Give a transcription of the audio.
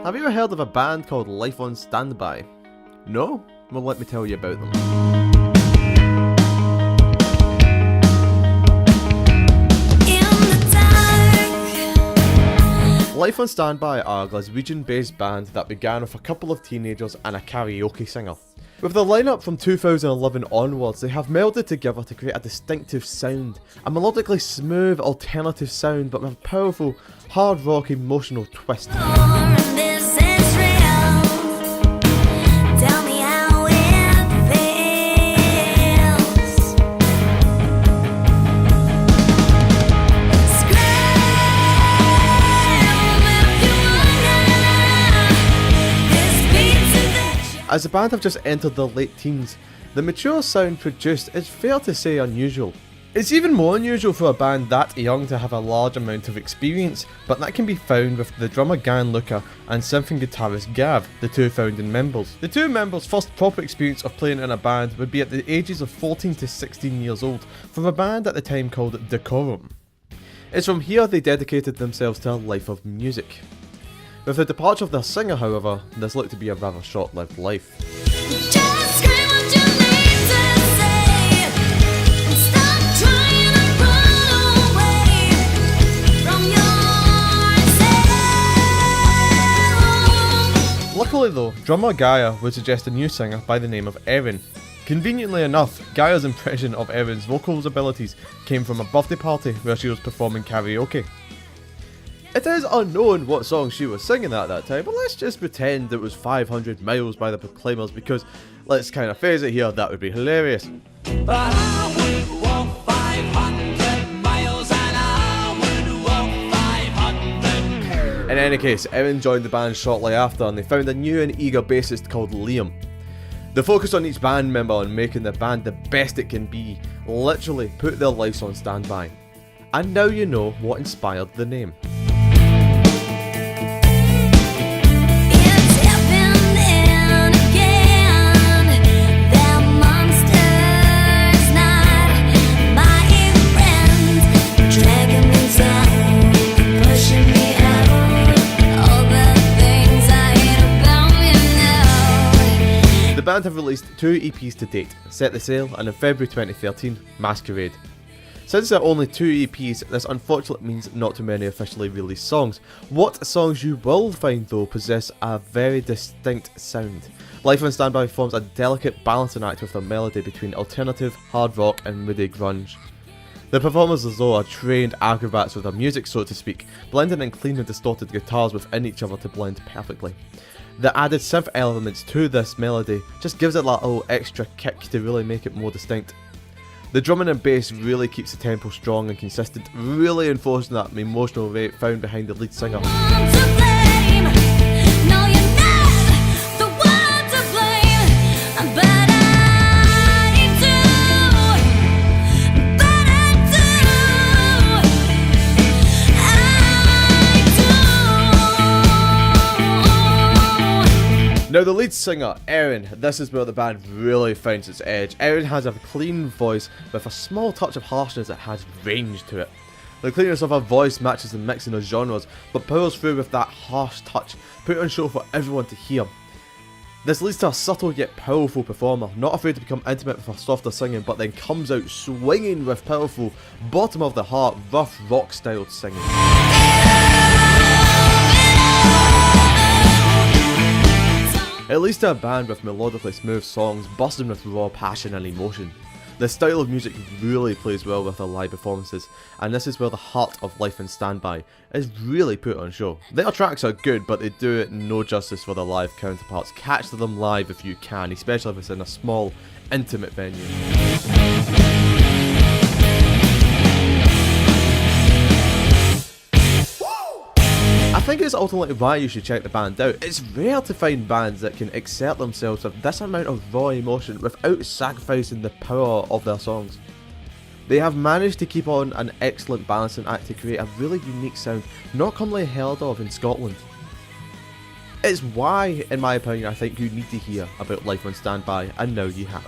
Have you ever heard of a band called Life on Standby? No? Well, let me tell you about them. Life on Standby are a Glaswegian-based band that began with a couple of teenagers and a karaoke singer. With their lineup from 2011 onwards, they have melded together to create a distinctive sound, a melodically smooth alternative sound but with a powerful, hard rock emotional twist. As the band have just entered their late teens, the mature sound produced is fair to say unusual. It's even more unusual for a band that young to have a large amount of experience, but that can be found with the drummer Luca and synth and guitarist Gav, the two founding members. The two members' first proper experience of playing in a band would be at the ages of 14 to 16 years old for a band at the time called Decorum. It's from here they dedicated themselves to a life of music. With the departure of their singer, however, this looked to be a rather short-lived life. Luckily though, drummer Gaia would suggest a new singer by the name of Erin. Conveniently enough, Gaia's impression of Erin's vocals abilities came from a birthday party where she was performing karaoke. It is unknown what song she was singing at that time, but let's just pretend it was 500 Miles by the Proclaimers because, let's kind of phase it here, that would be hilarious. But I would walk 500 miles and I would walk 500. In any case, Erin joined the band shortly after and they found a new and eager bassist called Liam. They focused on each band member and making the band the best it can be, literally put their lives on standby. And now you know what inspired the name. The band have released 2 EPs to date, Set the Sail and in February 2013, Masquerade. Since there are only 2 EPs, this unfortunately means not too many officially released songs. What songs you will find though possess a very distinct sound. Life on Standby forms a delicate balancing act with a melody between alternative, hard rock and moody grunge. The performers as though are trained acrobats with their music, so to speak, blending in clean and distorted guitars within each other to blend perfectly. The added synth elements to this melody just gives it that little extra kick to really make it more distinct. The drumming and bass really keeps the tempo strong and consistent, really enforcing that emotional rate found behind the lead singer. Now the lead singer, Erin, this is where the band really finds its edge. Erin has a clean voice with a small touch of harshness that has range to it. The cleanness of her voice matches the mixing of genres, but powers through with that harsh touch, put on show for everyone to hear. This leads to a subtle yet powerful performer, not afraid to become intimate with her softer singing, but then comes out swinging with powerful, bottom of the heart, rough rock styled singing. At least a band with melodically smooth songs bursting with raw passion and emotion. The style of music really plays well with their live performances, and this is where the heart of Life on Standby is really put on show. Their tracks are good, but they do it no justice for their live counterparts. Catch them live if you can, especially if it's in a small, intimate venue. I think it's ultimately why you should check the band out. It's rare to find bands that can exert themselves with this amount of raw emotion without sacrificing the power of their songs. They have managed to keep on an excellent balancing act to create a really unique sound not commonly heard of in Scotland. It's why, in my opinion, I think you need to hear about Life on Standby, and now you have.